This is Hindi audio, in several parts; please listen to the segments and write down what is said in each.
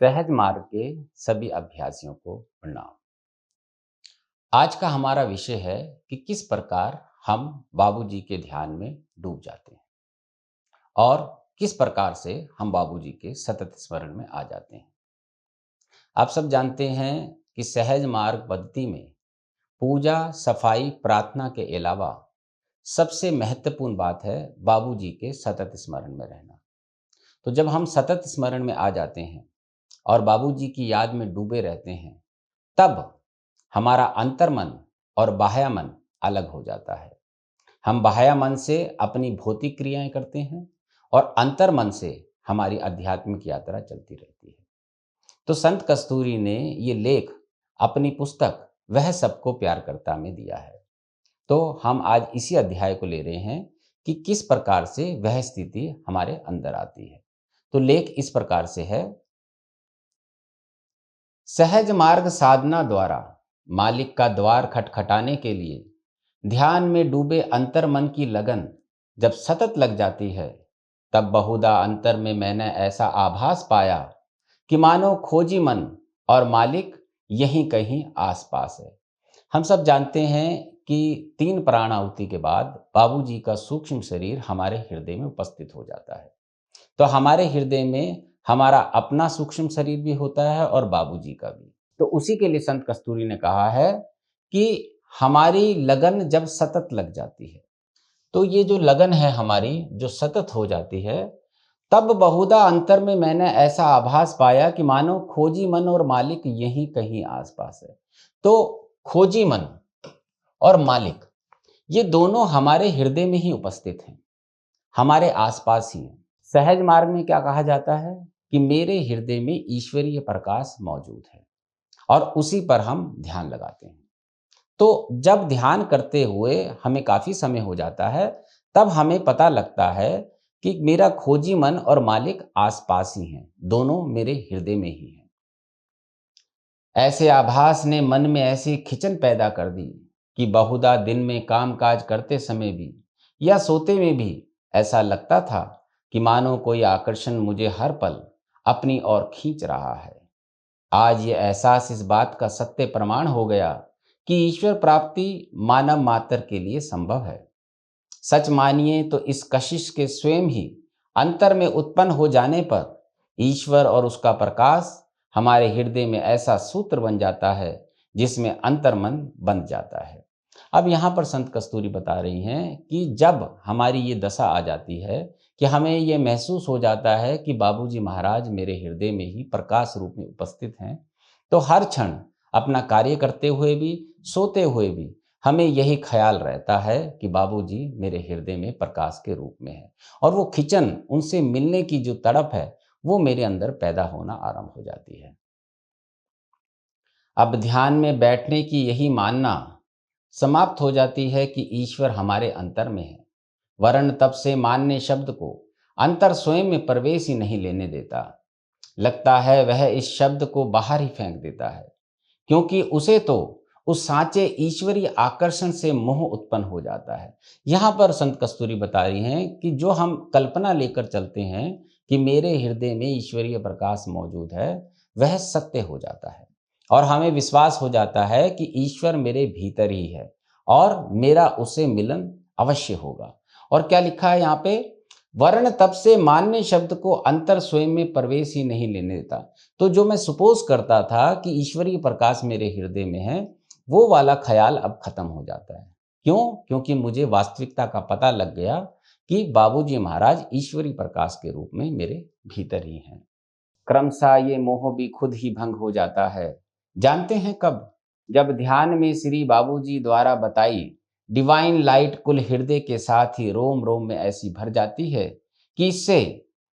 सहज मार्ग के सभी अभ्यासियों को प्रणाम। आज का हमारा विषय है कि किस प्रकार हम बाबूजी के ध्यान में डूब जाते हैं और किस प्रकार से हम बाबूजी के सतत स्मरण में आ जाते हैं। आप सब जानते हैं कि सहज मार्ग पद्धति में पूजा, सफाई, प्रार्थना के अलावा सबसे महत्वपूर्ण बात है बाबूजी के सतत स्मरण में रहना। तो जब हम सतत स्मरण में आ जाते हैं और बाबूजी की याद में डूबे रहते हैं, तब हमारा अंतर्मन और बाह्य मन अलग हो जाता है। हम बाह्य मन से अपनी भौतिक क्रियाएं करते हैं और अंतर्मन से हमारी आध्यात्मिक यात्रा चलती रहती है। तो संत कस्तूरी ने ये लेख अपनी पुस्तक वह सबको प्यार करता में दिया है। तो हम आज इसी अध्याय को ले रहे हैं कि किस प्रकार से वह स्थिति हमारे अंदर आती है। तो लेख इस प्रकार से है। सहज मार्ग साधना द्वारा मालिक का द्वार खटखटाने के लिए ध्यान में डूबे अंतर मन की लगन जब सतत लग जाती है, तब बहुधा अंतर में मैंने ऐसा आभास पाया कि मानो खोजी मन और मालिक यहीं कहीं आसपास है। हम सब जानते हैं कि 3 प्राण आहुति के बाद बाबूजी का सूक्ष्म शरीर हमारे हृदय में उपस्थित हो जाता है। तो हमारे हृदय में हमारा अपना सूक्ष्म शरीर भी होता है और बाबूजी का भी। तो उसी के लिए संत कस्तूरी ने कहा है कि हमारी लगन जब सतत लग जाती है, तो ये जो लगन है हमारी जो सतत हो जाती है, तब बहुधा अंतर में मैंने ऐसा आभास पाया कि मानो खोजी मन और मालिक यहीं कहीं आसपास है। तो खोजी मन और मालिक ये दोनों हमारे हृदय में ही उपस्थित हैं, हमारे आसपास ही हैं। सहज मार्ग में क्या कहा जाता है कि मेरे हृदय में ईश्वरीय प्रकाश मौजूद है और उसी पर हम ध्यान लगाते हैं। तो जब ध्यान करते हुए हमें काफी समय हो जाता है, तब हमें पता लगता है कि मेरा खोजी मन और मालिक आसपास ही हैं, दोनों मेरे हृदय में ही हैं। ऐसे आभास ने मन में ऐसी खिंचन पैदा कर दी कि बहुधा दिन में कामकाज करते समय भी या सोते में भी ऐसा लगता था कि मानो कोई आकर्षण मुझे हर पल अपनी ओर खींच रहा है। आज ये एहसास इस बात का सत्य प्रमाण हो गया कि ईश्वर प्राप्ति मानव मात्र के लिए संभव है। सच मानिए तो इस कशिश के स्वयं ही अंतर में उत्पन्न हो जाने पर ईश्वर और उसका प्रकाश हमारे हृदय में ऐसा सूत्र बन जाता है जिसमें अंतर्मन बंध जाता है। अब यहाँ पर संत कस्तूरी बता रही हैं कि जब हमारी ये दशा आ जाती है कि हमें ये महसूस हो जाता है कि बाबूजी महाराज मेरे हृदय में ही प्रकाश रूप में उपस्थित हैं, तो हर क्षण अपना कार्य करते हुए भी, सोते हुए भी हमें यही ख्याल रहता है कि बाबूजी मेरे हृदय में प्रकाश के रूप में है और वो खिंचन, उनसे मिलने की जो तड़प है, वो मेरे अंदर पैदा होना आरंभ हो जाती है। अब ध्यान में बैठने की यही मानना समाप्त हो जाती है कि ईश्वर हमारे अंतर में है, वरन तब से मान्य शब्द को अंतर स्वयं में प्रवेश ही नहीं लेने देता। लगता है वह इस शब्द को बाहर ही फेंक देता है, क्योंकि उसे तो उस साँचे ईश्वरीय आकर्षण से मोह उत्पन्न हो जाता है। यहाँ पर संत कस्तूरी बता रही हैं कि जो हम कल्पना लेकर चलते हैं कि मेरे हृदय में ईश्वरीय प्रकाश मौजूद है, वह सत्य हो जाता है और हमें विश्वास हो जाता है कि ईश्वर मेरे भीतर ही है और मेरा उससे मिलन अवश्य होगा। और क्या लिखा है यहाँ पे, वर्ण तब से मान्य शब्द को अंतर स्वयं में प्रवेश ही नहीं लेने देता। तो जो मैं सपोज करता था कि ईश्वरीय प्रकाश मेरे हृदय में है, वो वाला ख्याल अब खत्म हो जाता है। क्यों? क्योंकि मुझे वास्तविकता का पता लग गया कि बाबूजी महाराज ईश्वरीय प्रकाश के रूप में मेरे भीतर ही हैं। क्रमशः ये मोह भी खुद ही भंग हो जाता है। जानते हैं कब? जब ध्यान में श्री बाबूजी द्वारा बताई डिवाइन लाइट कुल हृदय के साथ ही रोम रोम में ऐसी भर जाती है कि इससे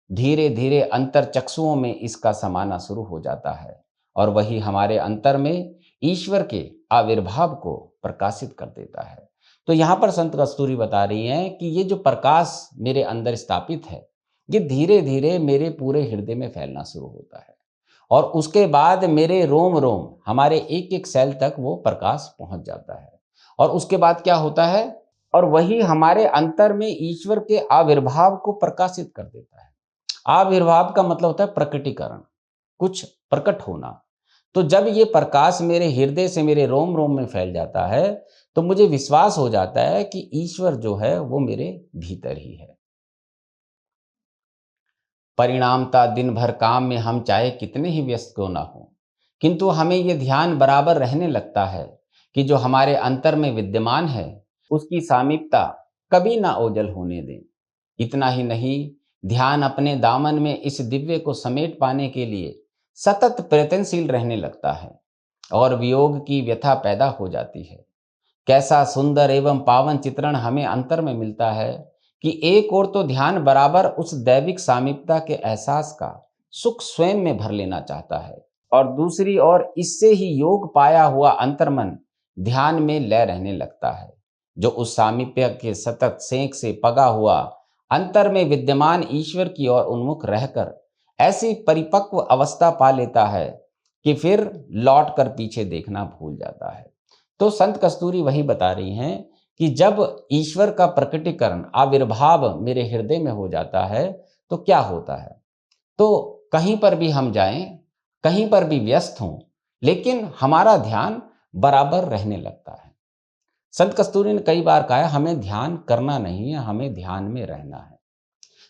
धीरे धीरे अंतर चक्षुओं में इसका समाना शुरू हो जाता है और वही हमारे अंतर में ईश्वर के आविर्भाव को प्रकाशित कर देता है। तो यहाँ पर संत कस्तूरी बता रही हैं कि ये जो प्रकाश मेरे अंदर स्थापित है, ये धीरे धीरे मेरे पूरे हृदय में फैलना शुरू होता है और उसके बाद मेरे रोम रोम, हमारे एक एक सेल तक वो प्रकाश पहुंच जाता है। और उसके बाद क्या होता है, और वही हमारे अंतर में ईश्वर के आविर्भाव को प्रकाशित कर देता है। आविर्भाव का मतलब होता है प्रकटीकरण। कुछ प्रकट होना। तो जब ये प्रकाश मेरे हृदय से मेरे रोम रोम में फैल जाता है, तो मुझे विश्वास हो जाता है कि ईश्वर जो है वो मेरे भीतर ही है। परिणामतः दिन भर काम में हम चाहे कितने ही व्यस्त क्यों ना हो, किंतु हमें ये ध्यान बराबर रहने लगता है कि जो हमारे अंतर में विद्यमान है उसकी सामीप्यता कभी ना ओझल होने दें। इतना ही नहीं, ध्यान अपने दामन में इस दिव्य को समेट पाने के लिए सतत प्रयत्नशील रहने लगता है और वियोग की व्यथा पैदा हो जाती है। कैसा सुंदर एवं पावन चित्रण हमें अंतर में मिलता है कि एक ओर तो ध्यान बराबर उस दैविक सामीप्यता के एहसास का सुख स्वयं में भर लेना चाहता है, और दूसरी ओर इससे ही योग पाया हुआ अंतर्मन ध्यान में लय रहने लगता है, जो उस सामीप्य के सतत सेंक से पगा हुआ अंतर में विद्यमान ईश्वर की ओर उन्मुख रहकर ऐसी परिपक्व अवस्था पा लेता है कि फिर लौट कर पीछे देखना भूल जाता है। तो संत कस्तूरी वही बता रही हैं कि जब ईश्वर का प्रकटीकरण आविर्भाव मेरे हृदय में हो जाता है तो क्या होता है। तो कहीं पर भी हम जाएं, कहीं पर भी व्यस्त हों, लेकिन हमारा ध्यान बराबर रहने लगता है। संत कस्तूरी ने कई बार कहा है, हमें ध्यान करना नहीं है, हमें ध्यान में रहना है।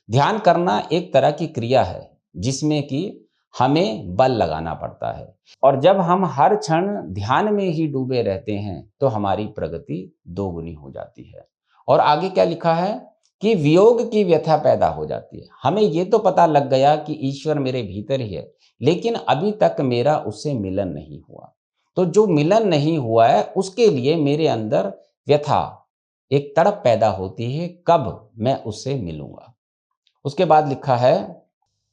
ध्यान करना एक तरह की क्रिया है जिसमें कि हमें बल लगाना पड़ता है, और जब हम हर क्षण ध्यान में ही डूबे रहते हैं तो हमारी प्रगति दोगुनी हो जाती है। और आगे क्या लिखा है कि वियोग की व्यथा पैदा हो जाती है। हमें ये तो पता लग गया कि ईश्वर मेरे भीतर ही है, लेकिन अभी तक मेरा उससे मिलन नहीं हुआ। तो जो मिलन नहीं हुआ है उसके लिए मेरे अंदर व्यथा, एक तड़प पैदा होती है, कब मैं उससे मिलूंगा। उसके बाद लिखा है,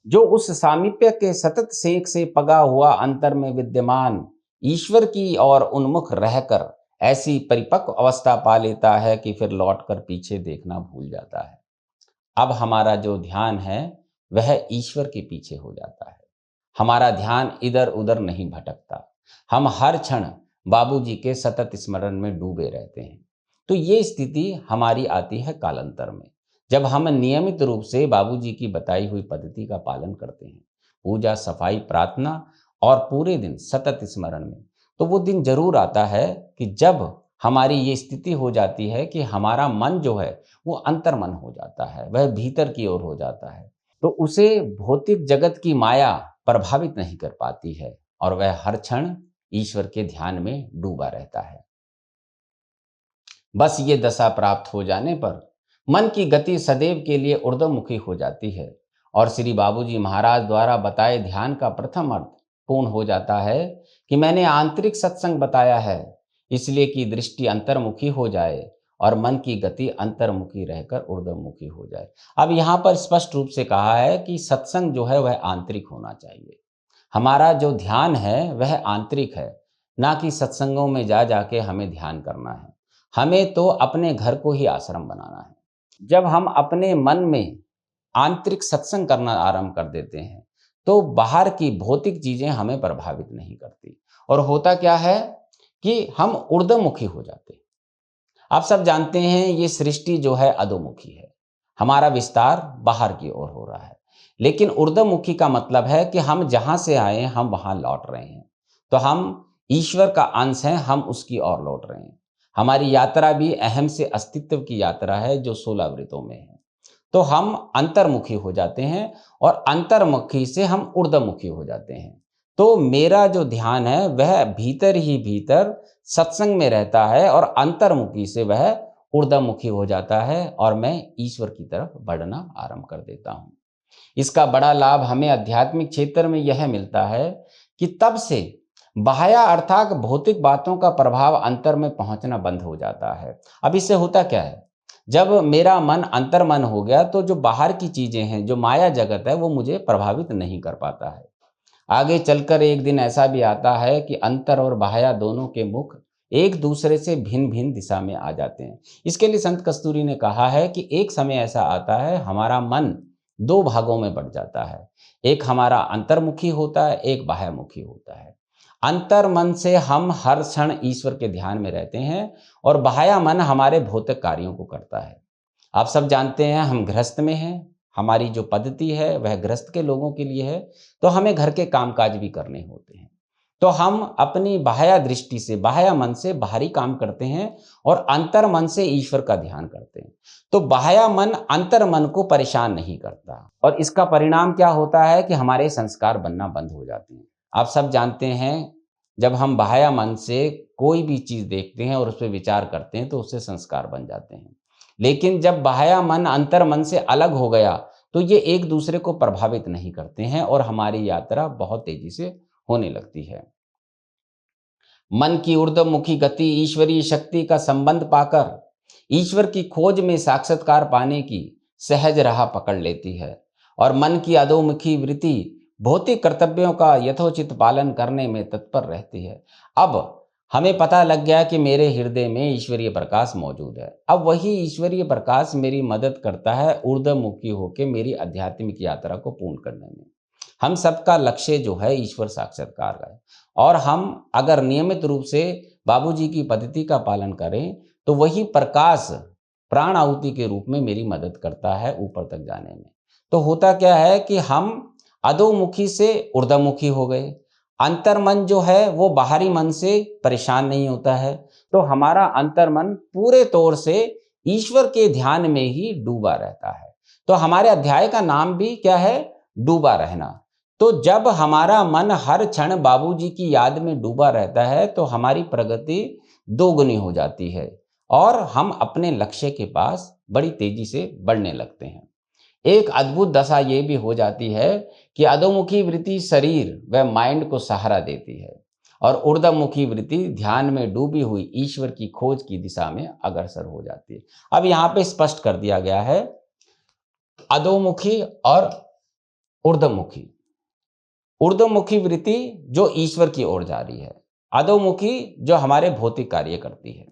जो उस सामीप्य के सतत सेक से पगा हुआ अंतर में विद्यमान ईश्वर की ओर उन्मुख रहकर ऐसी परिपक्व अवस्था पा लेता है कि फिर लौटकर पीछे देखना भूल जाता है। अब हमारा जो ध्यान है वह ईश्वर के पीछे हो जाता है। हमारा ध्यान इधर उधर नहीं भटकता। हम हर क्षण बाबूजी के सतत स्मरण में डूबे रहते हैं। तो ये स्थिति हमारी आती है कालांतर में, जब हम नियमित रूप से बाबूजी की बताई हुई पद्धति का पालन करते हैं, पूजा, सफाई, प्रार्थना और पूरे दिन सतत स्मरण में। तो वो दिन जरूर आता है कि जब हमारी ये स्थिति हो जाती है कि हमारा मन जो है वो अंतर्मन हो जाता है, वह भीतर की ओर हो जाता है, तो उसे भौतिक जगत की माया प्रभावित नहीं कर पाती है और वह हर क्षण ईश्वर के ध्यान में डूबा रहता है। बस ये दशा प्राप्त हो जाने पर मन की गति सदैव के लिए ऊर्ध्वमुखी हो जाती है और श्री बाबूजी महाराज द्वारा बताए ध्यान का प्रथम अर्थ पूर्ण हो जाता है कि मैंने आंतरिक सत्संग बताया है, इसलिए कि दृष्टि अंतर्मुखी हो जाए और मन की गति अंतर्मुखी रहकर ऊर्ध्वमुखी हो जाए। अब यहाँ पर स्पष्ट रूप से कहा है कि सत्संग जो है वह आंतरिक होना चाहिए। हमारा जो ध्यान है वह आंतरिक है, ना कि सत्संगों में जा जाके हमें ध्यान करना है। हमें तो अपने घर को ही आश्रम बनाना है। जब हम अपने मन में आंतरिक सत्संग करना आरंभ कर देते हैं तो बाहर की भौतिक चीजें हमें प्रभावित नहीं करती, और होता क्या है कि हम ऊर्ध्वमुखी हो जाते हैं। आप सब जानते हैं ये सृष्टि जो है अधोमुखी है, हमारा विस्तार बाहर की ओर हो रहा है, लेकिन ऊर्ध्वमुखी का मतलब है कि हम जहां से आए हम वहां लौट रहे हैं। तो हम ईश्वर का अंश हैं, हम उसकी ओर लौट रहे हैं। हमारी यात्रा भी अहम से अस्तित्व की यात्रा है जो 16 वृत्तों में है। तो हम अंतर्मुखी हो जाते हैं और अंतर्मुखी से हम ऊर्ध्वमुखी हो जाते हैं। तो मेरा जो ध्यान है वह भीतर ही भीतर सत्संग में रहता है और अंतर्मुखी से वह ऊर्ध्वमुखी हो जाता है और मैं ईश्वर की तरफ बढ़ना आरंभ कर देता हूँ। इसका बड़ा लाभ हमें आध्यात्मिक क्षेत्र में यह मिलता है कि तब से बाह्य अर्थात भौतिक बातों का प्रभाव अंतर में पहुंचना बंद हो जाता है। अब इससे होता क्या है, जब मेरा मन अंतर्मन हो गया तो जो बाहर की चीजें हैं, जो माया जगत है, वो मुझे प्रभावित नहीं कर पाता है। आगे चलकर एक दिन ऐसा भी आता है कि अंतर और बाह्य दोनों के मुख एक दूसरे से भिन्न भिन्न दिशा में आ जाते हैं। इसके लिए संत कस्तूरी ने कहा है कि एक समय ऐसा आता है हमारा मन दो भागों में बढ़ जाता है, एक हमारा अंतर्मुखी होता है, एक बाह्यमुखी होता है। अंतर मन से हम हर क्षण ईश्वर के ध्यान में रहते हैं और बाह्य मन हमारे भौतिक कार्यों को करता है। आप सब जानते हैं हम गृहस्थ में हैं, हमारी जो पद्धति है वह गृहस्थ के लोगों के लिए है, तो हमें घर के कामकाज भी करने होते हैं। तो हम अपनी बाह्य दृष्टि से, बाह्य मन से बाहरी काम करते हैं और अंतर मन से ईश्वर का ध्यान करते हैं। तो बाह्य मन अंतर मन को परेशान नहीं करता और इसका परिणाम क्या होता है कि हमारे संस्कार बनना बंद हो जाते हैं। आप सब जानते हैं, जब हम बाह्य मन से कोई भी चीज़ देखते हैं और उस पे विचार करते हैं तो उससे संस्कार बन जाते हैं। लेकिन जब बाह्य मन अंतर मन से अलग हो गया तो ये एक दूसरे को प्रभावित नहीं करते हैं और हमारी यात्रा बहुत तेजी से होने लगती है। मन की ऊर्ध्वमुखी गति ईश्वरीय शक्ति का संबंध पाकर ईश्वर की खोज में साक्षात्कार पाने की सहज राह पकड़ लेती है और मन की अधोमुखी वृत्ति भौतिक कर्तव्यों का यथोचित पालन करने में तत्पर रहती है। अब हमें पता लग गया कि मेरे हृदय में ईश्वरीय प्रकाश मौजूद है। अब वही ईश्वरीय प्रकाश मेरी मदद करता है ऊर्ध्वमुखी होकर मेरी आध्यात्मिक यात्रा को पूर्ण करने में। हम सबका लक्ष्य जो है ईश्वर साक्षात्कार है और हम अगर नियमित रूप से बाबूजी की पद्धति का पालन करें तो वही प्रकाश प्राण आहुति के रूप में मेरी मदद करता है ऊपर तक जाने में। तो होता क्या है कि हम अधोमुखी से ऊर्ध्वमुखी हो गए। अंतर्मन जो है वो बाहरी मन से परेशान नहीं होता है, तो हमारा अंतर्मन पूरे तौर से ईश्वर के ध्यान में ही डूबा रहता है। तो हमारे अध्याय का नाम भी क्या है? डूबा रहना। तो जब हमारा मन हर क्षण बाबूजी की याद में डूबा रहता है तो हमारी प्रगति दोगुनी हो जाती है और हम अपने लक्ष्य के पास बड़ी तेजी से बढ़ने लगते हैं। एक अद्भुत दशा ये भी हो जाती है कि अधोमुखी वृत्ति शरीर व माइंड को सहारा देती है और ऊर्ध्वमुखी वृत्ति ध्यान में डूबी हुई ईश्वर की खोज की दिशा में अग्रसर हो जाती है। अब यहाँ पे स्पष्ट कर दिया गया है अधोमुखी और ऊर्ध्वमुखी। ऊर्ध्वमुखी वृत्ति जो ईश्वर की ओर जा रही है, अधोमुखी जो हमारे भौतिक कार्य करती है।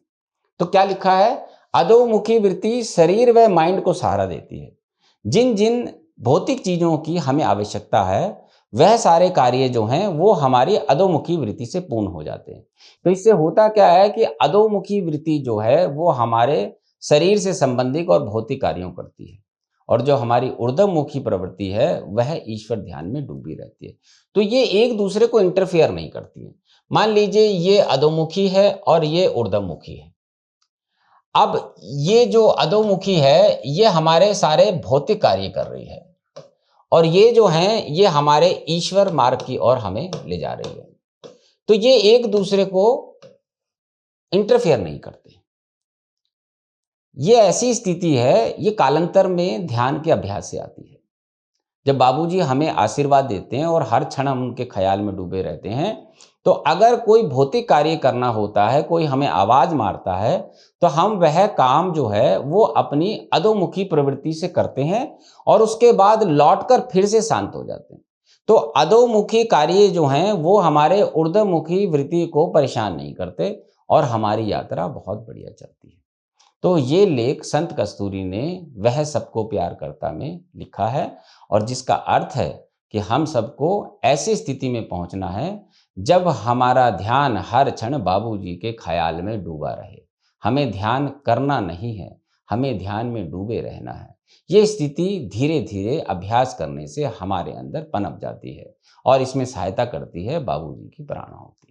तो क्या लिखा है? अधोमुखी वृत्ति शरीर व माइंड को सहारा देती है। जिन जिन भौतिक चीजों की हमें आवश्यकता है वह सारे कार्य जो हैं वो हमारी अधोमुखी वृत्ति से पूर्ण हो जाते हैं। तो इससे होता क्या है कि अधोमुखी वृत्ति जो है वो हमारे शरीर से संबंधित और भौतिक कार्यों करती है और जो हमारी ऊर्ध्वमुखी प्रवृत्ति है वह ईश्वर ध्यान में डूबी रहती है। तो ये एक दूसरे को इंटरफेयर नहीं करती है। मान लीजिए ये अधोमुखी है और ये ऊर्ध्वमुखी है। अब ये जो अधोमुखी है ये हमारे सारे भौतिक कार्य कर रही है और ये जो हैं ये हमारे ईश्वर मार्ग की ओर हमें ले जा रही है। तो ये एक दूसरे को इंटरफेयर नहीं करते। ये ऐसी स्थिति है, ये कालांतर में ध्यान के अभ्यास से आती है। जब बाबूजी हमें आशीर्वाद देते हैं और हर क्षण हम उनके ख्याल में डूबे रहते हैं, तो अगर कोई भौतिक कार्य करना होता है, कोई हमें आवाज मारता है, तो हम वह काम जो है वो अपनी अधोमुखी प्रवृत्ति से करते हैं और उसके बाद लौटकर फिर से शांत हो जाते हैं। तो अधोमुखी कार्य जो हैं वो हमारे ऊर्ध्वमुखी वृत्ति को परेशान नहीं करते और हमारी यात्रा बहुत बढ़िया चलती है। तो ये लेख संत कस्तूरी ने वह सबको प्यार करता में लिखा है और जिसका अर्थ है कि हम सबको ऐसी स्थिति में पहुंचना है जब हमारा ध्यान हर क्षण बाबूजी के ख्याल में डूबा रहे। हमें ध्यान करना नहीं है, हमें ध्यान में डूबे रहना है। ये स्थिति धीरे धीरे अभ्यास करने से हमारे अंदर पनप जाती है और इसमें सहायता करती है बाबूजी की प्राणाहुति।